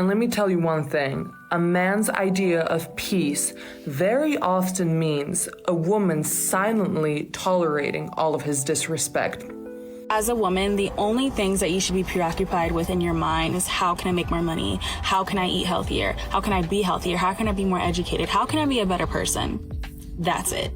And let me tell you one thing, a man's idea of peace very often means a woman silently tolerating all of his disrespect. As a woman, the only things that you should be preoccupied with in your mind is how can I make more money? How can I eat healthier? How can I be healthier? How can I be more educated? How can I be a better person? That's it.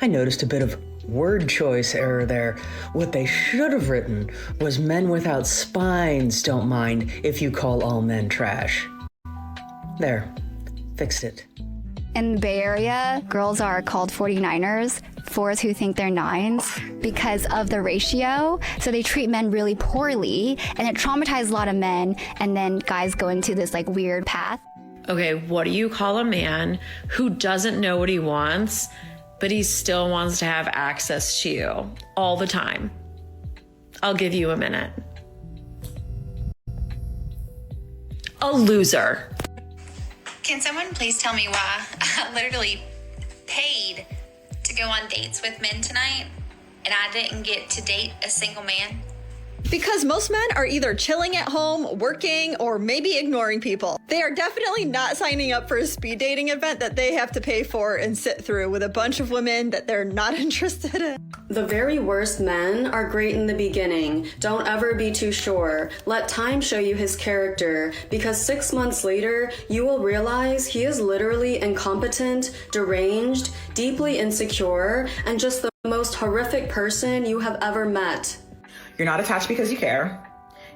I noticed a bit of word choice error there. What they should have written was men without spines don't mind if you call all men trash. There, fixed it. In the Bay Area, girls are called 49ers, 4s who think they're 9s, because of the ratio. So they treat men really poorly, and it traumatizes a lot of men, and then guys go into this like weird path. Okay, what do you call a man who doesn't know what he wants, but he still wants to have access to you all the time? I'll give you a minute. A loser. Can someone please tell me why I literally paid to go on dates with men tonight and I didn't get to date a single man? Because most men are either chilling at home, working, or maybe ignoring people. They are definitely not signing up for a speed dating event that they have to pay for and sit through with a bunch of women that they're not interested in. The very worst men are great in the beginning. Don't ever be too sure. Let time show you his character, because 6 months later, you will realize he is literally incompetent, deranged, deeply insecure, and just the most horrific person you have ever met. You're not attached because you care.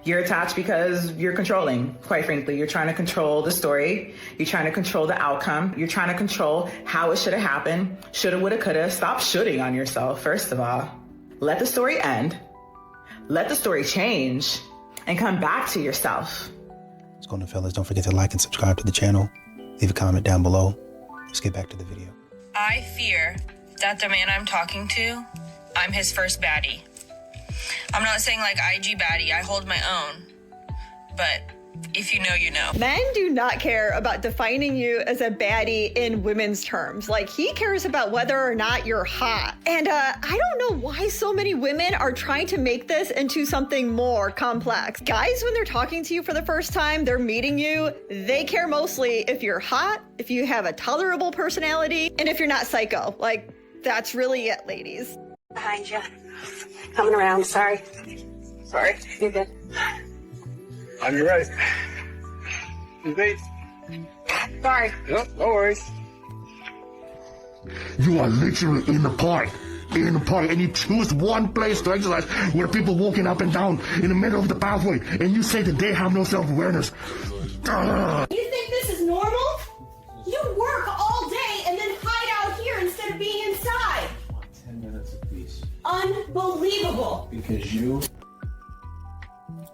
You're attached because you're controlling. Quite frankly, you're trying to control the story. You're trying to control the outcome. You're trying to control how it should have happened. Shoulda, woulda, coulda. Stop shooting on yourself, first of all. Let the story end. Let the story change and come back to yourself. What's going on, fellas? Don't forget to like and subscribe to the channel. Leave a comment down below. Let's get back to the video. I fear that the man I'm talking to, I'm his first baddie. I'm not saying like IG baddie, I hold my own, but if you know, you know. Men do not care about defining you as a baddie in women's terms. Like, he cares about whether or not you're hot. And I don't know why so many women are trying to make this into something more complex. Guys, when they're talking to you for the first time, they're meeting you, they care mostly if you're hot, if you have a tolerable personality, and if you're not psycho. Like, that's really it, ladies. Behind you. Coming around, sorry. Sorry, you're good. On your right. You wait. Sorry. Yep, no worries. You are literally in the park. And you choose one place to exercise where people walking up and down in the middle of the pathway, and you say that they have no self-awareness. You think this is normal? You work all day and then hide out here instead of being inside. 10 minutes apiece. Unbelievable. Because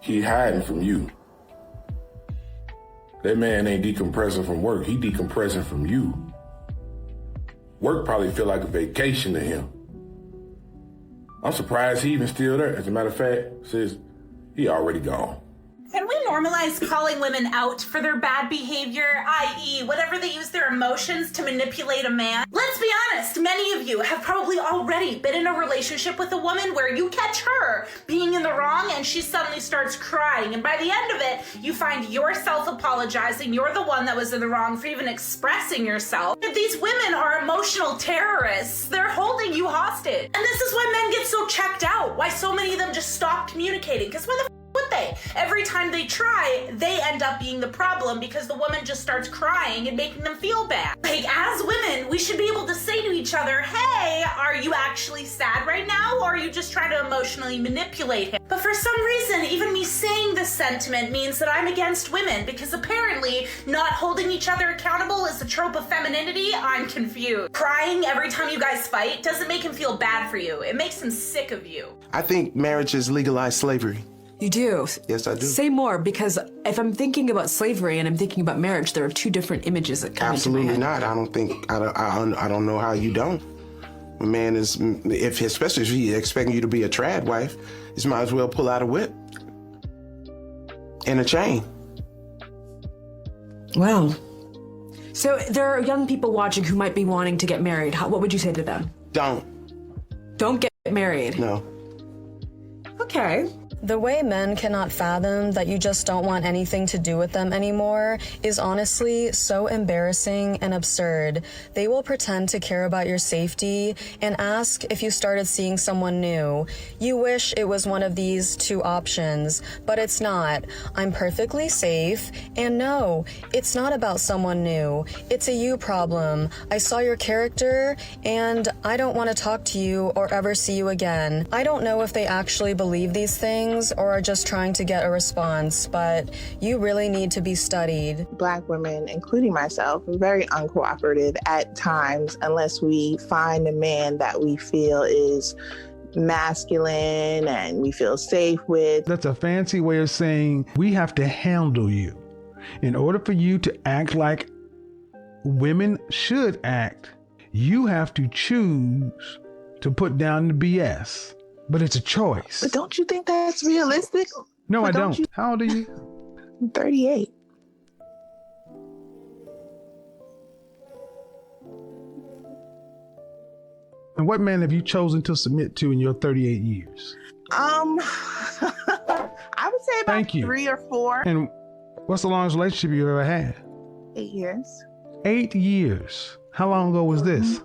he hiding from you. That man ain't decompressing from work. He decompressing from you. Work probably feel like a vacation to him. I'm surprised he even still there. As a matter of fact, says he already gone. Can we normalize calling women out for their bad behavior, i.e. whatever they use their emotions to manipulate a man? Let's be honest, many of you have probably already been in a relationship with a woman where you catch her being in the wrong and she suddenly starts crying, and by the end of it, you find yourself apologizing. You're the one that was in the wrong for even expressing yourself. If these women are emotional terrorists, they're holding you hostage. And this is why men get so checked out, why so many of them just stop communicating, because why the would they? Every time they try, they end up being the problem because the woman just starts crying and making them feel bad. Like, as women, we should be able to say to each other, hey, are you actually sad right now, or are you just trying to emotionally manipulate him? But for some reason, even me saying this sentiment means that I'm against women, because apparently not holding each other accountable is a trope of femininity. I'm confused. Crying every time you guys fight doesn't make him feel bad for you. It makes him sick of you. I think marriage has legalized slavery. You do? Yes, I do. Say more, because if I'm thinking about slavery and I'm thinking about marriage, there are two different images that come into my head. Absolutely not. I don't think, I don't know how you don't. A man is, especially if he's expecting you to be a trad wife, he might as well pull out a whip and a chain. Wow. So there are young people watching who might be wanting to get married. What would you say to them? Don't. Don't get married? No. Okay. The way men cannot fathom that you just don't want anything to do with them anymore is honestly so embarrassing and absurd. They will pretend to care about your safety and ask if you started seeing someone new. You wish it was one of these two options, but it's not. I'm perfectly safe, and no, it's not about someone new. It's a you problem. I saw your character, and I don't want to talk to you or ever see you again. I don't know if they actually believe these things or are just trying to get a response, but you really need to be studied. Black women, including myself, are very uncooperative at times unless we find a man that we feel is masculine and we feel safe with. That's a fancy way of saying we have to handle you. In order for you to act like women should act, you have to choose to put down the BS. But it's a choice. But don't you think that's realistic? No, I don't. How old are you? I'm 38. And what man have you chosen to submit to in your 38 years? I would say about 3 or 4. And what's the longest relationship you ever had? 8 years. 8 years. How long ago was this?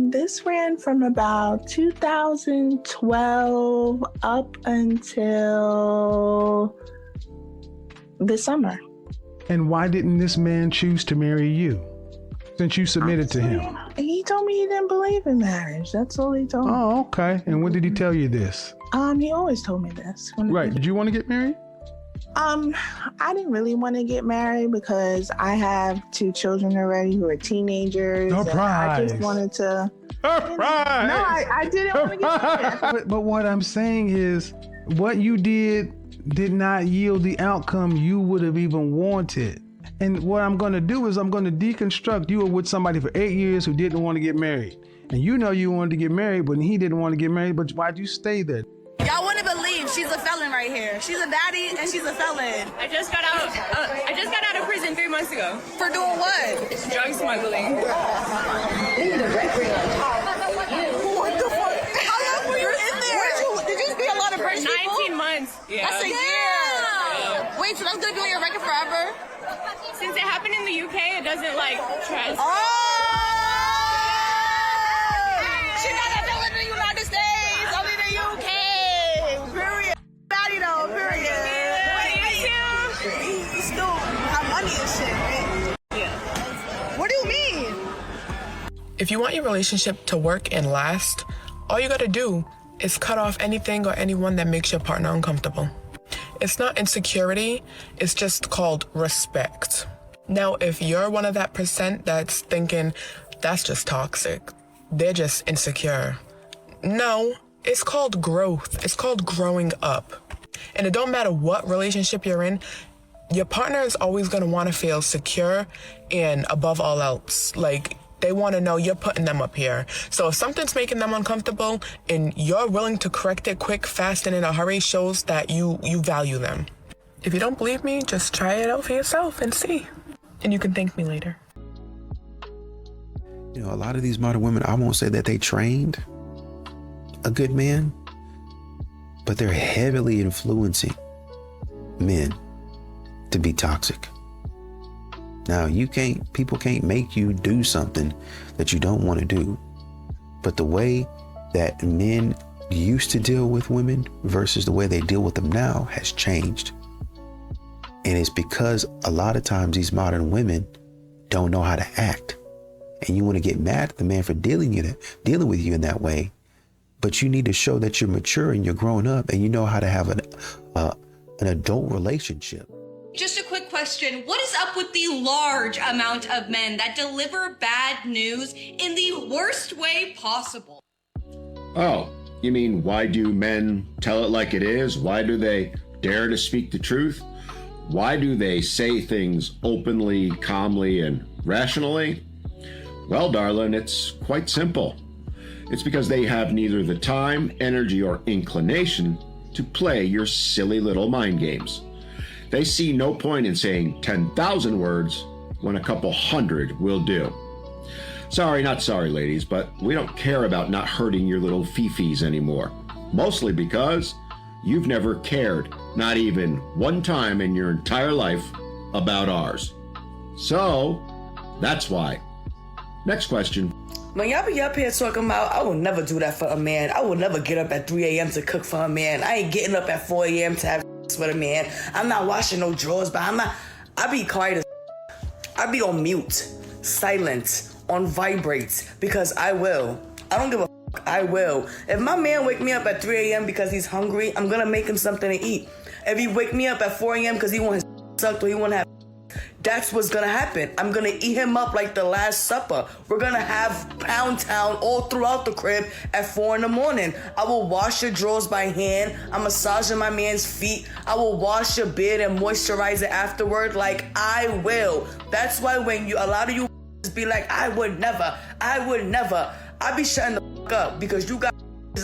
This ran from about 2012 up until this summer. And why didn't this man choose to marry you since you submitted to him? He told me he didn't believe in marriage. That's all he told me. Oh, okay. And when did he tell you this? He always told me this. Right. Did you want to get married? I didn't really want to get married because I have 2 children already who are teenagers. Surprise. I just wanted to. Surprise. No, I didn't want to get married. But what I'm saying is, what you did not yield the outcome you would have even wanted. And what I'm going to do is I'm going to deconstruct. You were with somebody for 8 years who didn't want to get married. And you know you wanted to get married, but he didn't want to get married. But why'd you stay there? Y'all wouldn't believe she's a felon right here. She's a baddie and she's a felon. I just got out of prison 3 months ago. For doing what? Drug smuggling. What the fuck? How long were you in there? Did you see a lot of British people? 19 months. Yeah. That's a year. Wait, so that's gonna be on your record forever? Since it happened in the UK, it doesn't trust. She's not a felon in the United States, only in the UK. Period. Baddie though, period. You still have money and shit, right? Yeah. What do you mean? If you want your relationship to work and last, all you gotta do is cut off anything or anyone that makes your partner uncomfortable. It's not insecurity, it's just called respect. Now, if you're one of that % that's thinking, that's just toxic, they're just insecure. No, it's called growth. It's called growing up. And it don't matter what relationship you're in, your partner is always gonna wanna feel secure and above all else, they want to know you're putting them up here. So if something's making them uncomfortable and you're willing to correct it quick, fast, and in a hurry, shows that you value them. If you don't believe me, just try it out for yourself and see. And you can thank me later. You know, a lot of these modern women, I won't say that they trained a good man, but they're heavily influencing men to be toxic. Now, people can't make you do something that you don't want to do. But the way that men used to deal with women versus the way they deal with them now has changed. And it's because a lot of times these modern women don't know how to act. And you want to get mad at the man for dealing with you in that way. But you need to show that you're mature and you're growing up and you know how to have an adult relationship. Just a quick question. What is up with the large amount of men that deliver bad news in the worst way possible? Oh, you mean why do men tell it like it is? Why do they dare to speak the truth? Why do they say things openly, calmly, and rationally? Well, darling, it's quite simple. It's because they have neither the time, energy, or inclination to play your silly little mind games. They see no point in saying 10,000 words when a couple hundred will do. Sorry, not sorry, ladies, but we don't care about not hurting your little fifis anymore. Mostly because you've never cared, not even one time in your entire life, about ours. So, that's why. Next question. When y'all be up here talking about, I will never do that for a man. I will never get up at 3 a.m. to cook for a man. I ain't getting up at 4 a.m. to have sex with a man. I'm not washing no drawers, but I be quiet as I be on mute, silent, on vibrate, because I will. I don't give a I will. If my man wake me up at 3 a.m. because he's hungry, I'm gonna make him something to eat. If he wake me up at 4 a.m. because he want his sucked or he want to have, that's what's gonna happen. I'm gonna eat him up like the Last Supper. We're gonna have Pound Town all throughout the crib at 4 in the morning. I will wash your drawers by hand. I'm massaging my man's feet. I will wash your beard and moisturize it afterward. Like, I will. That's why when a lot of you be like, I would never. I be shutting the fuck up because you got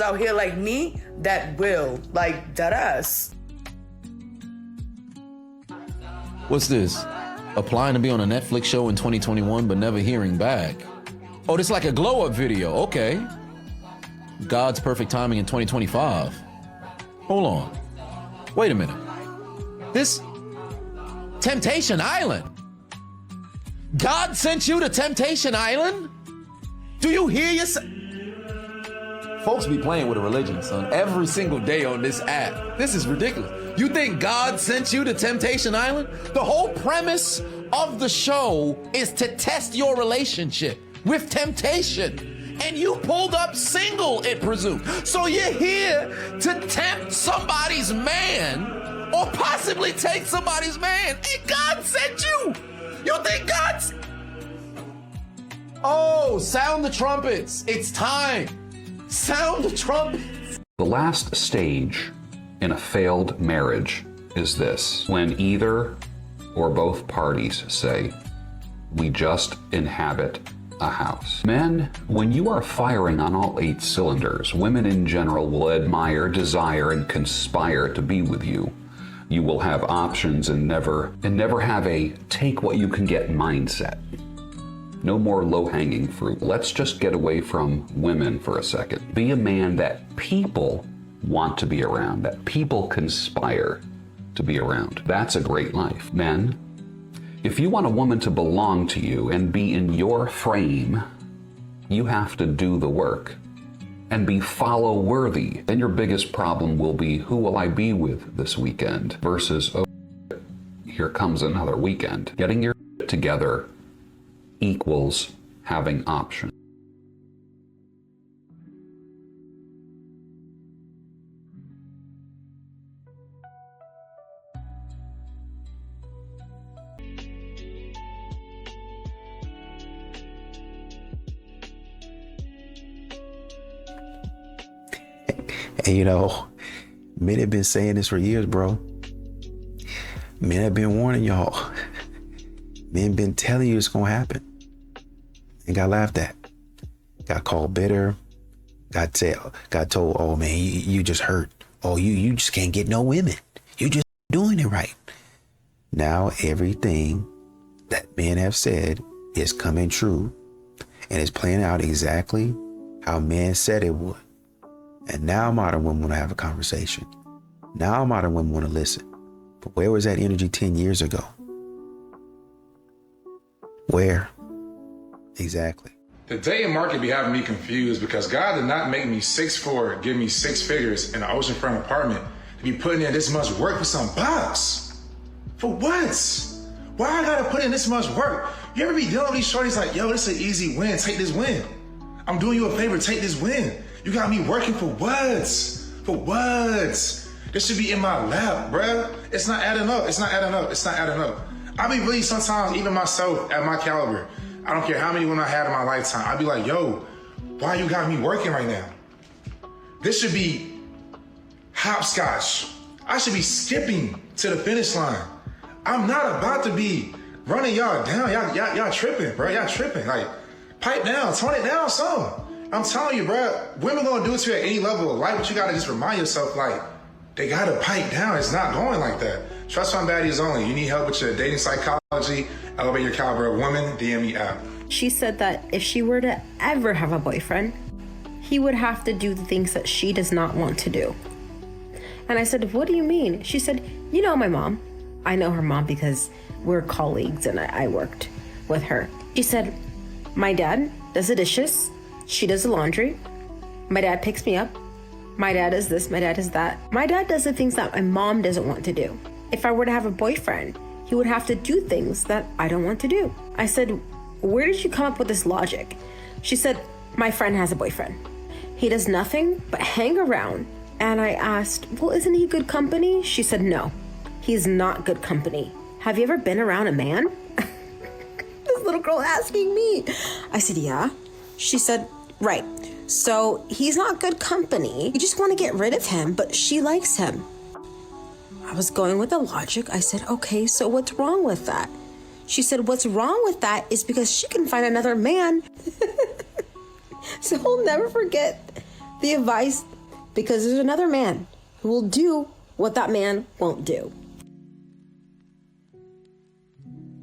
out here like me that will. Like, that ass. What's this? Applying to be on a Netflix show in 2021 but never hearing back. Oh, this is like a glow up video. Okay. God's perfect timing in 2025. Hold on. Wait a minute. This Temptation Island. God sent you to Temptation Island? Do you hear yourself? Folks be playing with a religion, son, every single day on this app. This is ridiculous. You think God sent you to Temptation Island? The whole premise of the show is to test your relationship with temptation. And you pulled up single, it presumes. So you're here to tempt somebody's man or possibly take somebody's man. And God sent you. You think God's... Oh, sound the trumpets. It's time. Sound the trumpets. The last stage in a failed marriage is this: when either or both parties say, we just inhabit a house. Men, when you are firing on all 8 cylinders, women in general will admire, desire, and conspire to be with you. You will have options and never have a take what you can get mindset. No more low-hanging fruit. Let's just get away from women for a second. Be a man that people want to be around, that people conspire to be around. That's a great life. Men, if you want a woman to belong to you and be in your frame, you have to do the work and be follow-worthy. Then your biggest problem will be, who will I be with this weekend? Versus, oh, here comes another weekend. Getting your together equals having options. And you know, men have been saying this for years, bro. Men have been warning y'all. Men been telling you it's gonna happen. And got laughed at. Got called bitter. Got told, oh man, you just hurt. Oh, you just can't get no women. You just doing it right. Now everything that men have said is coming true and is playing out exactly how men said it would. And now modern women want to have a conversation. Now modern women want to listen. But where was that energy 10 years ago? Where? Exactly. The dating market be having me confused because God did not make me 6'4", give me 6 figures in an oceanfront apartment to be putting in this much work for some box. For what? Why I gotta put in this much work? You ever be dealing with these shorties like, yo, this is an easy win, take this win. I'm doing you a favor, take this win. You got me working for what? For what? This should be in my lap, bruh. It's not adding up, it's not adding up, it's not adding up. I be really sometimes, even myself at my caliber, I don't care how many women I had in my lifetime, I be like, yo, why you got me working right now? This should be hopscotch. I should be skipping to the finish line. I'm not about to be running y'all down. Y'all tripping, bro. Y'all tripping. Like, pipe down, tone it down some. I'm telling you, bro, women gonna do it to you at any level of life, but you gotta just remind yourself, like, they gotta pipe down. It's not going like that. Trust Fund Baddies only. You need help with your dating psychology, elevate your caliber of woman, DM me out. She said that if she were to ever have a boyfriend, he would have to do the things that she does not want to do. And I said, what do you mean? She said, you know my mom. I know her mom because we're colleagues and I worked with her. She said, my dad does the dishes. She does the laundry. My dad picks me up. My dad does this, my dad does that. My dad does the things that my mom doesn't want to do. If I were to have a boyfriend, he would have to do things that I don't want to do. I said, where did you come up with this logic? She said, my friend has a boyfriend. He does nothing but hang around. And I asked, well, isn't he good company? She said, no, he's not good company. Have you ever been around a man? This little girl asking me. I said, yeah. She said, right. So he's not good company. You just want to get rid of him, but she likes him. I was going with the logic. I said, okay, so what's wrong with that? She said, what's wrong with that is because she can find another man. So I'll never forget the advice, because there's another man who will do what that man won't do.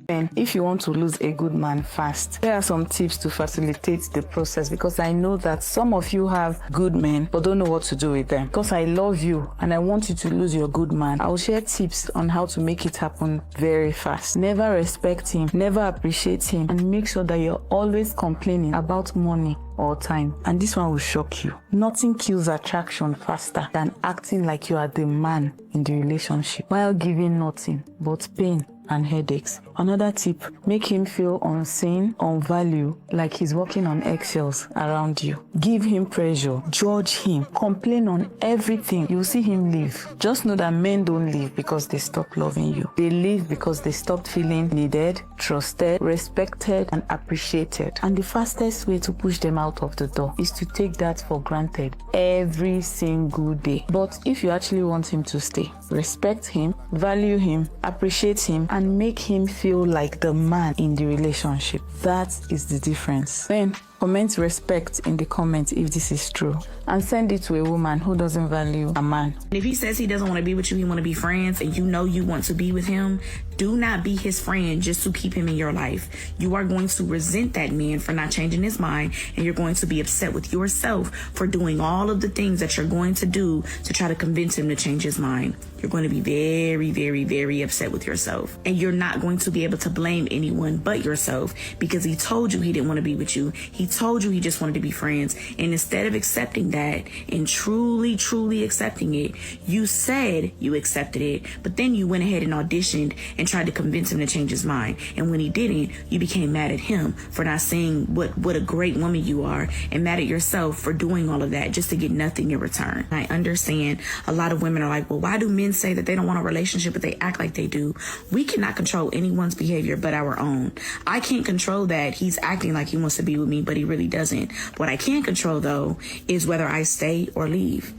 And if you want to lose a good man fast, there are some tips to facilitate the process, because I know that some of you have good men but don't know what to do with them. Because I love you and I want you to lose your good man, I'll share tips on how to make it happen very fast. Never respect him, never appreciate him, and make sure that you're always complaining about money all time. And this one will shock you. Nothing kills attraction faster than acting like you are the man in the relationship while giving nothing but pain and headaches. Another tip, make him feel unseen, unvalued, like he's walking on eggshells around you. Give him pressure, judge him, complain on everything. You'll see him leave. Just know that men don't leave because they stop loving you. They leave because they stopped feeling needed, trusted, respected, and appreciated. And the fastest way to push them out of the door is to take that for granted every single day. But if you actually want him to stay, respect him, value him, appreciate him, and make him feel like the man in the relationship. That is the difference. Then comment respect in the comments if this is true, and send it to a woman who doesn't value a man. If he says he doesn't want to be with you, he want to be friends, and you know you want to be with him, do not be his friend just to keep him in your life. You are going to resent that man for not changing his mind, and you're going to be upset with yourself for doing all of the things that you're going to do to try to convince him to change his mind. You're going to be very, very, very upset with yourself, and you're not going to be able to blame anyone but yourself, because he told you he didn't want to be with you. He told you he just wanted to be friends, and instead of accepting that and truly, truly accepting it, you said you accepted it, but then you went ahead and auditioned and tried to convince him to change his mind. And when he didn't, you became mad at him for not saying what a great woman you are, and mad at yourself for doing all of that just to get nothing in return. I understand a lot of women are like, well, why do men say that they don't want a relationship but they act like they do? We cannot control anyone's behavior but our own. I can't control that he's acting like he wants to be with me, but he really doesn't. What I can control, though, is whether I stay or leave.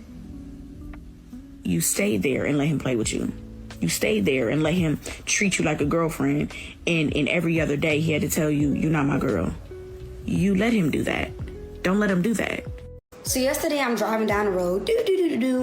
You stay there and let him play with you. You stay there and let him treat you like a girlfriend, and every other day he had to tell you, you're not my girl. You let him do that. Don't let him do that. So yesterday I'm driving down the road,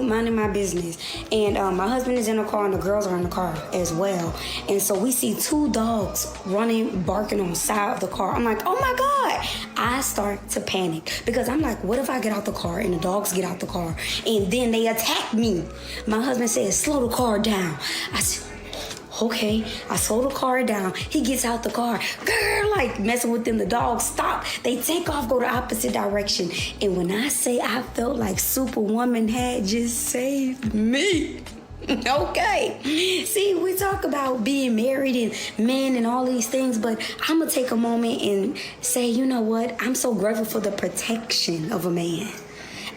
minding my business. And my husband is in the car and the girls are in the car as well. And so we see two dogs running, barking on the side of the car. I'm like, oh my God. I start to panic because I'm like, what if I get out the car and the dogs get out the car and then they attack me? My husband says, slow the car down. I said, okay, I slow the car down. He gets out the car. Girl, like messing with them. The dogs stop. They take off, go the opposite direction. And when I say I felt like Superwoman had just saved me. Okay. See, we talk about being married and men and all these things, but I'm going to take a moment and say, you know what? I'm so grateful for the protection of a man.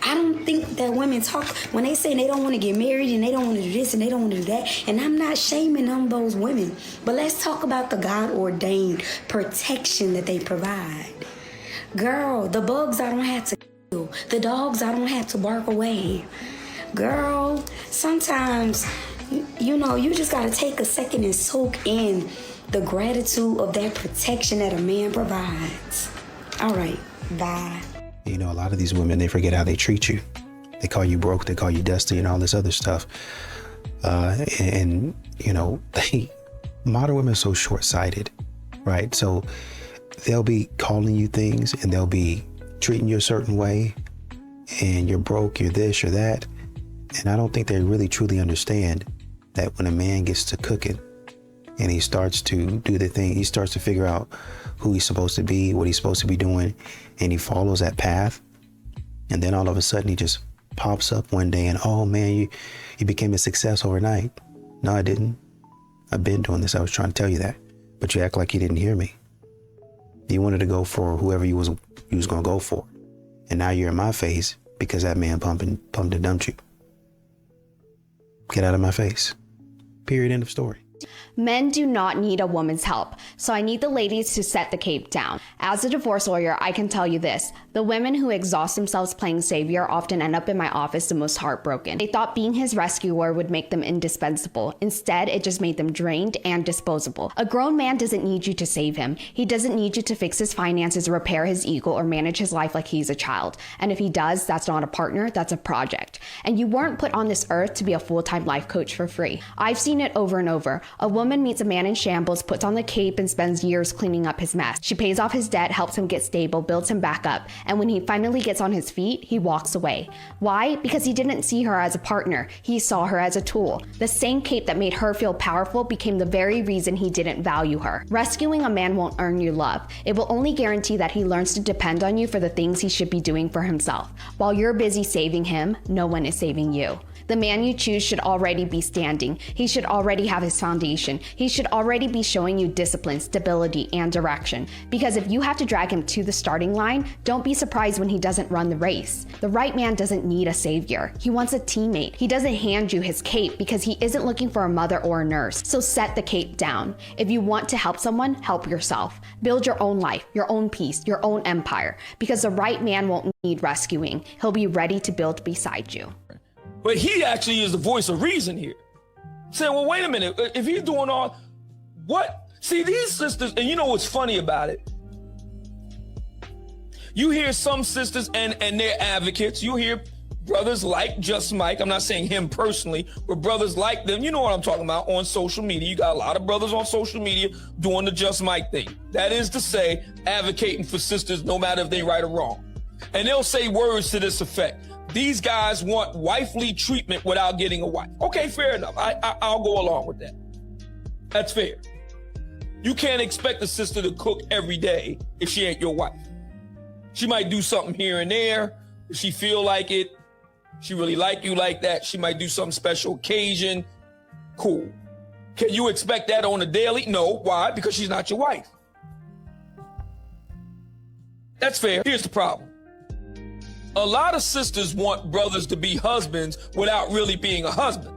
I don't think that women talk when they say they don't want to get married and they don't want to do this and they don't want to do that. And I'm not shaming on those women. But let's talk about the God-ordained protection that they provide. Girl, the bugs I don't have to kill. The dogs I don't have to bark away. Girl, sometimes, you know, you just got to take a second and soak in the gratitude of that protection that a man provides. All right, bye. You know, a lot of these women, they forget how they treat you. They call you broke, they call you dusty and all this other stuff. And you know, modern women are so short-sighted, right? So they'll be calling you things and they'll be treating you a certain way, and you're broke, you're this, you're that. And I don't think they really truly understand that when a man gets to cooking and he starts to do the thing, he starts to figure out who he's supposed to be, what he's supposed to be doing, and he follows that path. And then all of a sudden he just pops up one day and, oh man, you became a success overnight. No, I didn't. I've been doing this. I was trying to tell you that, but you act like you didn't hear me. You wanted to go for whoever you was going to go for. And now you're in my face because that man pumped and dumped you. Get out of my face. Period. End of story. Men do not need a woman's help, so I need the ladies to set the cape down. As a divorce lawyer, I can tell you this. The women who exhaust themselves playing savior often end up in my office the most heartbroken. They thought being his rescuer would make them indispensable. Instead, it just made them drained and disposable. A grown man doesn't need you to save him. He doesn't need you to fix his finances, repair his ego, or manage his life like he's a child. And if he does, that's not a partner, that's a project. And you weren't put on this earth to be a full-time life coach for free. I've seen it over and over. A woman meets a man in shambles, puts on the cape, and spends years cleaning up his mess. She pays off his debt, helps him get stable, builds him back up, and when he finally gets on his feet, he walks away. Why? Because he didn't see her as a partner. He saw her as a tool. The same cape that made her feel powerful became the very reason he didn't value her. Rescuing a man won't earn you love. It will only guarantee that he learns to depend on you for the things he should be doing for himself. While you're busy saving him, no one is saving you. The man you choose should already be standing. He should already have his foundation. He should already be showing you discipline, stability, and direction. Because if you have to drag him to the starting line, don't be surprised when he doesn't run the race. The right man doesn't need a savior. He wants a teammate. He doesn't hand you his cape because he isn't looking for a mother or a nurse. So set the cape down. If you want to help someone, help yourself. Build your own life, your own peace, your own empire. Because the right man won't need rescuing. He'll be ready to build beside you. But he actually is the voice of reason here. Saying, well, wait a minute, if he's doing all, what? See, these sisters, and you know what's funny about it? You hear some sisters and they're advocates. You hear brothers like Just Mike. I'm not saying him personally, but brothers like them. You know what I'm talking about on social media. You got a lot of brothers on social media doing the Just Mike thing. That is to say, advocating for sisters no matter if they right or wrong. And they'll say words to this effect. These guys want wifely treatment without getting a wife. Okay, fair enough. I'll go along with that. That's fair. You can't expect a sister to cook every day if she ain't your wife. She might do something here and there. If she feel like it, she really like you like that, she might do some special occasion. Cool. Can you expect that on a daily? No. Why? Because she's not your wife. That's fair. Here's the problem. A lot of sisters want brothers to be husbands without really being a husband.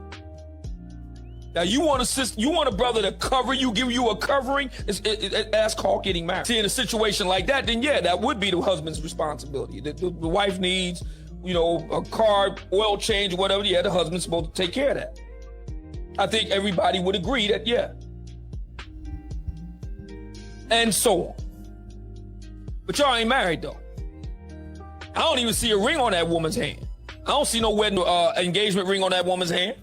Now you want a brother to cover you, give you a covering. That's called getting married. See, in a situation like that, then yeah, that would be the husband's responsibility. The wife needs, a car, oil change, whatever. Yeah, the husband's supposed to take care of that. I think everybody would agree that, yeah. And so on. But y'all ain't married though. I don't even see a ring on that woman's hand. I don't see no wedding engagement ring on that woman's hand.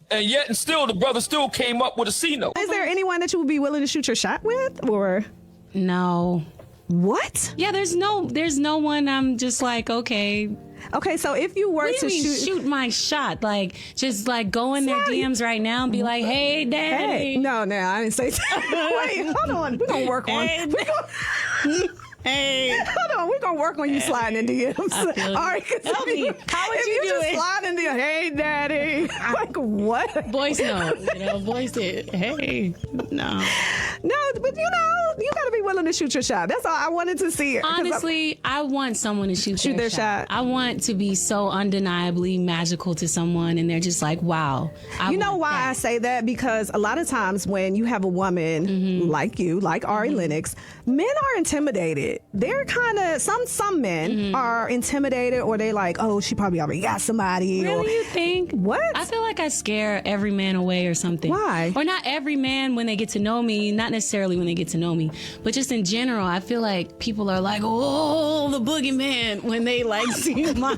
And yet and still, the brother still came up with a C note. Is there anyone that you would be willing to shoot your shot with, or? No. What? Yeah, there's no one I'm just like, okay. Okay, so if you were to shoot my shot, like just like go in their DMs right now and be like, hey, daddy. Hey. No, I didn't say that. Wait, hold on. We're going to work on it. Hey, hold on, we're gonna work on you sliding in DMs. All right, help me. How would you do just it? slide in the hey, daddy. Like what? Voice note, voice it. Hey, no, but you gotta be willing to shoot your shot. That's all I wanted to see. Honestly, I want someone to shoot their shot. I want to be so undeniably magical to someone, and they're just like, wow. You know why I say that? Because a lot of times when you have a woman like you, like Ari Lennox, men are intimidated. They're kind of some men are intimidated, or they like, oh, she probably already got somebody. Really, you think? What? I feel like I scare every man away or something. Why? Or not every man when they get to know me, not necessarily when they get to know me, but just in general, I feel like people are like, oh, the boogeyman when they like see my.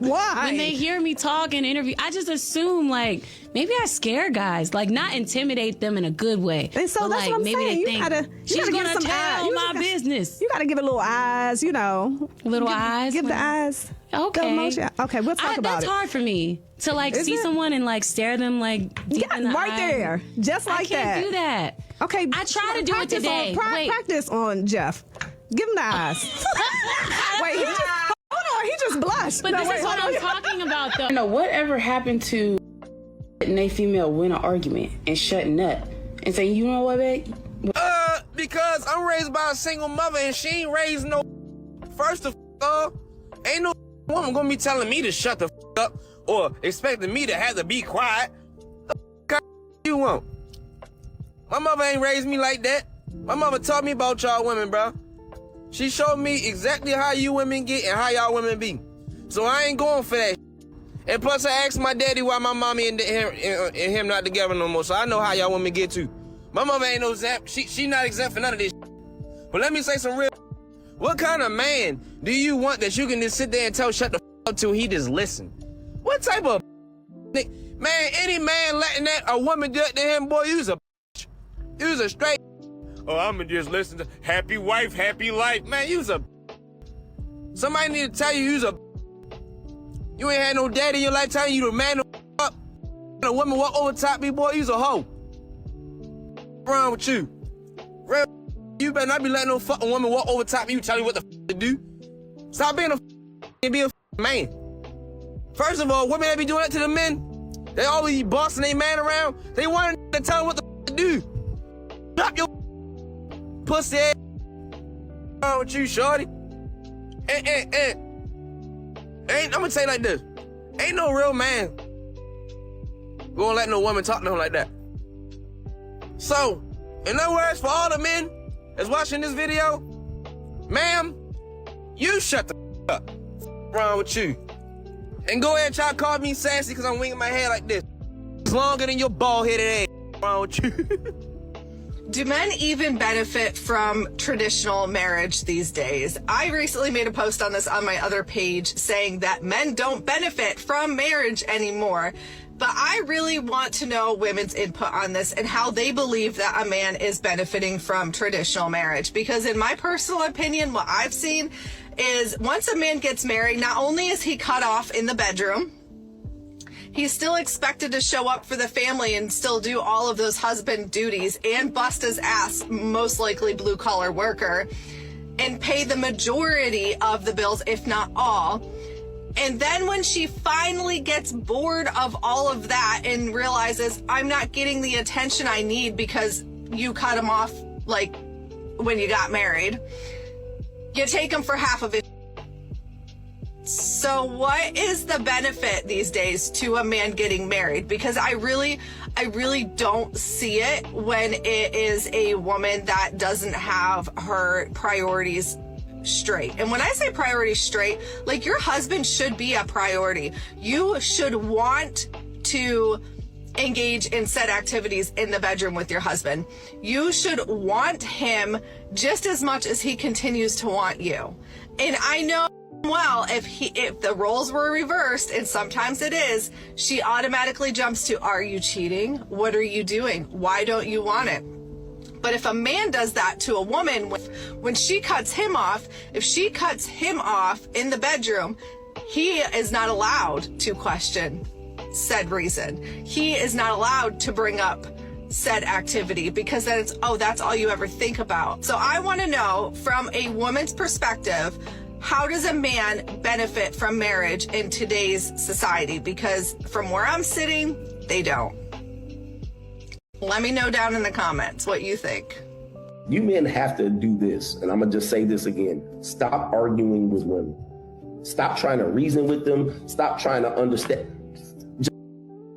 Why? When they hear me talk and interview, I just assume like maybe I scare guys, like not intimidate them in a good way. And so that's like, what I'm maybe saying. They think, she's gonna tell my business. You gotta give it little eyes, Little eyes? Give the eyes. Okay. The emotion. Okay, we'll talk about that's it. That's hard for me to like Is see it? someone and like stare them like deep in the right eye. there, just like that. I can't do that. Okay, I try to do it practice today. Wait. Practice on Jeff. Give him the eyes. Wait, he just hold on. He just blushed. But this is what I'm talking about, though. You know, whatever happened to letting a female win an argument and shutting up and saying, you know what, babe? Because I'm raised by a single mother and she ain't raised no. First of all, ain't no woman gonna be telling me to shut the up or expecting me to have to be quiet. The you want? My mother ain't raised me like that. My mother taught me about y'all women, bro. She showed me exactly how you women get and how y'all women be. So I ain't going for that. And plus, I asked my daddy why my mommy and him not together no more. So I know how y'all women get too. My mother ain't no exempt. She not exempt for none of this. But let me say some real. What kind of man do you want that you can just sit there and tell shut the up till he just listen? What type of man? Any man letting that a woman do it to him, boy, you's a straight. Oh, I'ma just listen to happy wife, happy life. Man, you's a. Somebody need to tell you you's a. You ain't had no daddy in your life telling you to man up. A woman walk over top me, boy, you's a hoe. What's wrong with you? You better not be letting no fucking woman walk over top of you telling you what the to do. Stop being a and be a man. First of all, women that be doing that to the men, they always bossing their man around. They want to tell them what the to do. Drop your pussy ass. What's wrong with you, shorty? Ain't I'm gonna say it like this. Ain't no real man gonna let no woman talk to him like that. So, in other words, for all the men that's watching this video, ma'am, you shut the up. What's wrong with you? And go ahead and try to call me sassy because I'm winging my hair like this. It's longer than your bald-headed ass. What's wrong with you? Do men even benefit from traditional marriage these days? I recently made a post on this on my other page saying that men don't benefit from marriage anymore. But I really want to know women's input on this and how they believe that a man is benefiting from traditional marriage. Because in my personal opinion, what I've seen is once a man gets married, not only is he cut off in the bedroom, he's still expected to show up for the family and still do all of those husband duties and bust his ass, most likely blue collar worker, and pay the majority of the bills, if not all. And then when she finally gets bored of all of that and realizes I'm not getting the attention I need because you cut him off like when you got married, you take him for half of it. So what is the benefit these days to a man getting married? Because I really don't see it when it is a woman that doesn't have her priorities straight. And when I say priorities straight, like your husband should be a priority. You should want to engage in said activities in the bedroom with your husband. You should want him just as much as he continues to want you. And I know well, if the roles were reversed, and sometimes it is, she automatically jumps to, are you cheating? What are you doing? Why don't you want it? But if a man does that to a woman, when she cuts him off, if she cuts him off in the bedroom, he is not allowed to question said reason. He is not allowed to bring up said activity because then it's, oh, that's all you ever think about. So I want to know from a woman's perspective, how does a man benefit from marriage in today's society? Because from where I'm sitting, they don't. Let me know down in the comments what you think. You men have to do this, and I'm going to just say this again. Stop arguing with women. Stop trying to reason with them. Stop trying to understand. Just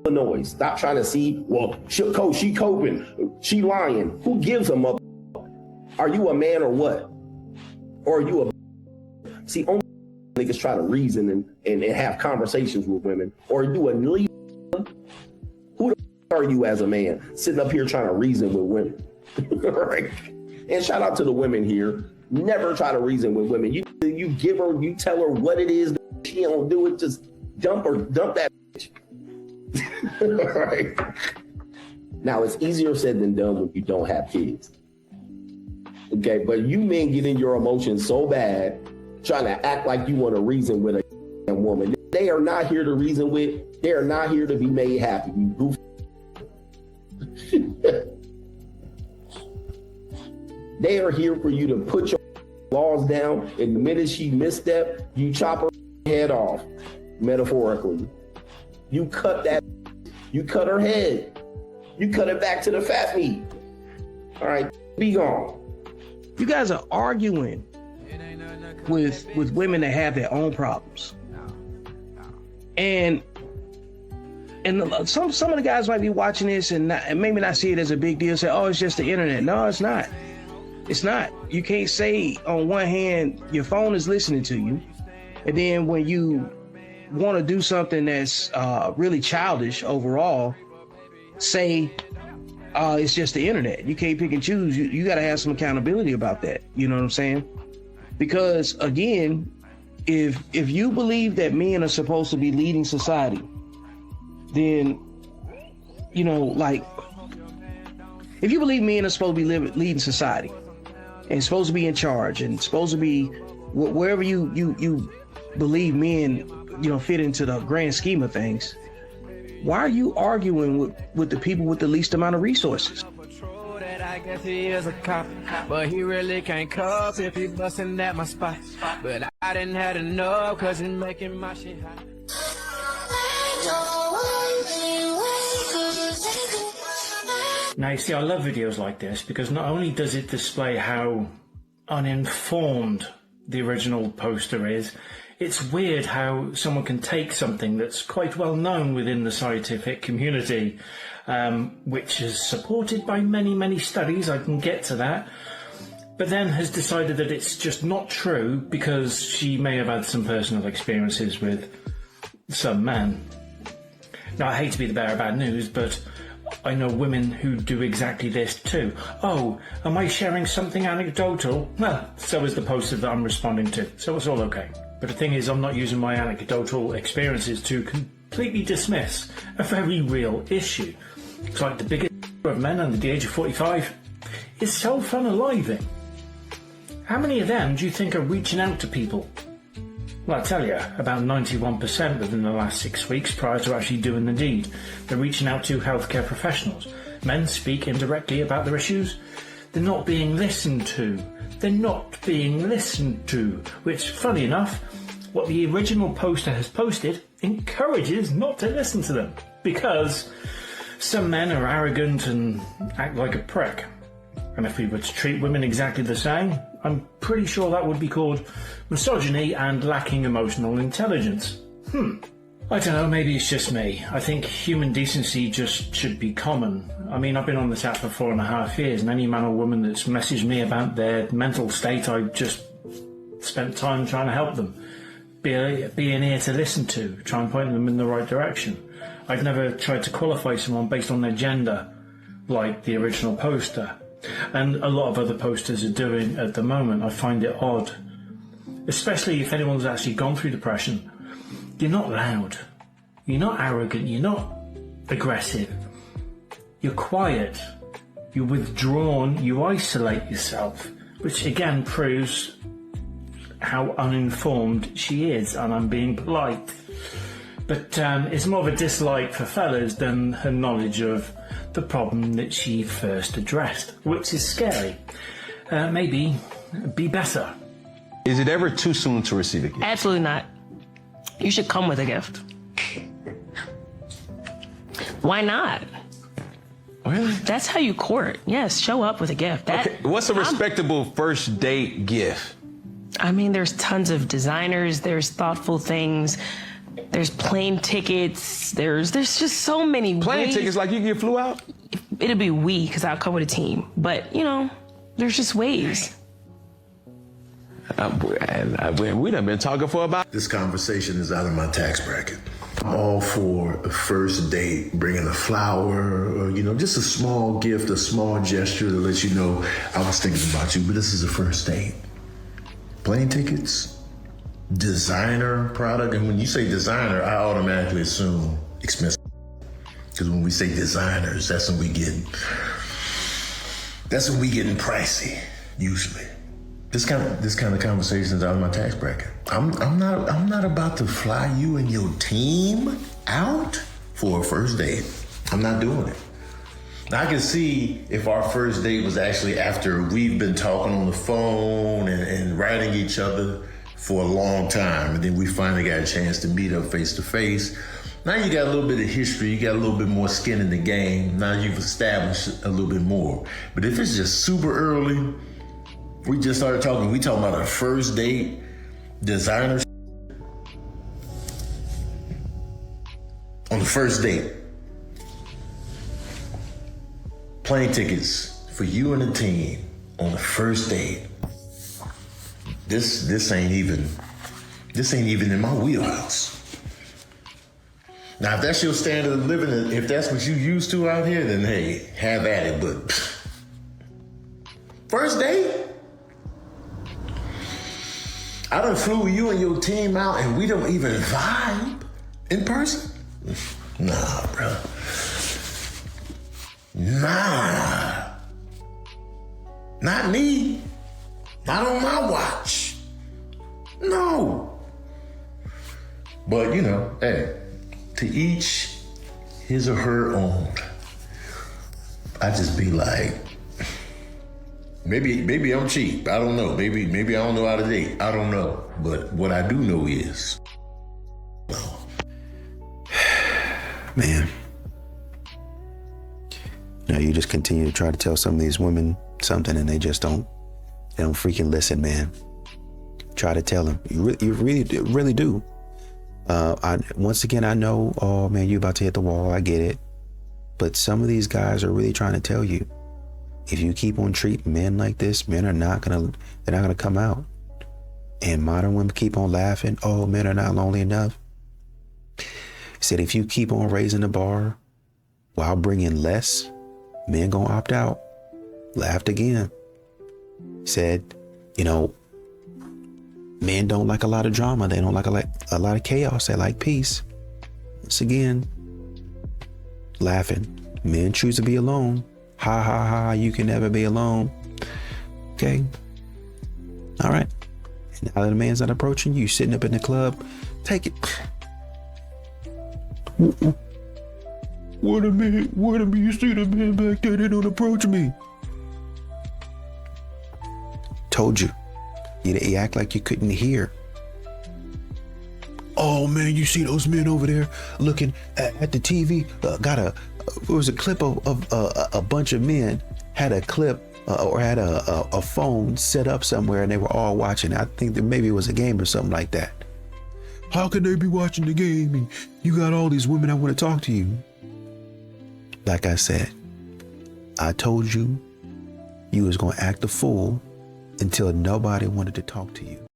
noise. Stop trying to see, well, she coping. She lying. Who gives a mother? Are you a man or what? Or are you a... See, only niggas try to reason and have conversations with women. Or you a leader. Who the are you as a man sitting up here trying to reason with women? Right? And shout out to the women here. Never try to reason with women. You give her, you tell her what it is. She don't do it. Just dump that bitch. Right? Now it's easier said than done when you don't have kids. Okay, but you men get in your emotions so bad, trying to act like you want to reason with a They are not here to reason with. They are not here to be made happy. You goof. They are here for you to put your laws down, and the minute she misstep, you chop her head off, metaphorically. You cut her head. You cut it back to the fat meat. All right, be gone. You guys are arguing with women that have their own problems. And some of the guys might be watching this and maybe not see it as a big deal, say, oh, it's just the internet. No, it's not. It's not. You can't say on one hand, your phone is listening to you, and then when you want to do something that's really childish overall, say, it's just the internet. You can't pick and choose. You got to have some accountability about that. You know what I'm saying? Because again, if you believe that men are supposed to be leading society, then, you know, like, if you believe men are supposed to be leading society and supposed to be in charge and supposed to be wherever you believe men, you know, fit into the grand scheme of things, why are you arguing with the people with the least amount of resources? I guess he is a cop, but he really can't cuff if he busting at my spot. But I didn't have enough, cause he's making my shit hot. Now, you see, I love videos like this because not only does it display how uninformed the original poster is, it's weird how someone can take something that's quite well known within the scientific community, which is supported by many, many studies, I can get to that, but then has decided that it's just not true because she may have had some personal experiences with some men. Now, I hate to be the bearer of bad news, but I know women who do exactly this too. Oh, am I sharing something anecdotal? Well, so is the poster that I'm responding to, so it's all okay. But the thing is, I'm not using my anecdotal experiences to completely dismiss a very real issue. It's like the biggest of men under the age of 45 is self-unaliving. How many of them do you think are reaching out to people? Well, I tell you, about 91% within the last 6 weeks prior to actually doing the deed. They're reaching out to healthcare professionals. Men speak indirectly about their issues. They're not being listened to. They're not being listened to, which, funny enough, what the original poster has posted encourages not to listen to them, because some men are arrogant and act like a prick. And if we were to treat women exactly the same, I'm pretty sure that would be called misogyny and lacking emotional intelligence. I don't know, maybe it's just me. I think human decency just should be common. I mean, I've been on this app for 4.5 years, and any man or woman that's messaged me about their mental state, I just spent time trying to help them. Be an ear to listen to, try and point them in the right direction. I've never tried to qualify someone based on their gender, like the original poster. And a lot of other posters are doing at the moment. I find it odd. Especially if anyone's actually gone through depression. You're not loud. You're not arrogant. You're not aggressive. You're quiet. You're withdrawn. You isolate yourself. Which again proves how uninformed she is. And I'm being polite. But it's more of a dislike for fellas than her knowledge of the problem that she first addressed, which is scary. Maybe be better. Is it ever too soon to receive a gift? Absolutely not. You should come with a gift. Why not? Really? That's how you court. Yes, show up with a gift. Okay, what's a respectable first date gift? I mean, there's tons of designers, there's thoughtful things. There's plane tickets. There's just so many plane tickets. Like you flew out? It'll be we, because I'll come with a team. But you know, there's just ways. We done been talking for about. This conversation is out of my tax bracket. I'm all for a first date, bringing a flower, or just a small gift, a small gesture to let you know I was thinking about you. But this is a first date. Plane tickets. Designer product, and when you say designer, I automatically assume expensive. Because when we say designers, that's when we getting pricey, usually. This kind of conversations out of my tax bracket. I'm not about to fly you and your team out for a first date. I'm not doing it. Now, I can see if our first date was actually after we've been talking on the phone and writing each other for a long time, and then we finally got a chance to meet up face to face. Now you got a little bit of history, you got a little bit more skin in the game. Now you've established a little bit more. But if it's just super early, we just started talking, we talking about our first date, designer on the first date. Plane tickets for you and the team on the first date. This ain't even in my wheelhouse. Now, if that's your standard of living, if that's what you used to out here, then hey, have at it. But first date? I done flew you and your team out and we don't even vibe in person? Nah, bro. Nah. Not me. Not on my watch. No. But, you know, hey, to each his or her own. I just be like, maybe I'm cheap. I don't know. Maybe I don't know how to date. I don't know. But what I do know is, man, you know, you just continue to try to tell some of these women something and they don't freaking listen, man. Try to tell them. You really do. Once again, I know, oh man, you about to hit the wall. I get it. But some of these guys are really trying to tell you, if you keep on treating men like this, men are not gonna come out. And modern women keep on laughing, oh, men are not lonely enough. He said, if you keep on raising the bar while bringing less, men gonna opt out. Laughed again. Said, you know, men don't like a lot of drama. They don't like a lot of chaos. They like peace. Once again, laughing. Men choose to be alone. Ha ha ha, you can never be alone. Okay. All right. And now that a man's not approaching you, sitting up in the club, take it. Wait a minute, you see the man back there, they don't approach me. Told you. You act like you couldn't hear. Oh man, you see those men over there looking at the TV? It was a clip of a bunch of men had a clip or had a phone set up somewhere and they were all watching. I think that maybe it was a game or something like that. How could they be watching the game and you got all these women that want to talk to you? Like I said, I told you you was going to act a fool until nobody wanted to talk to you.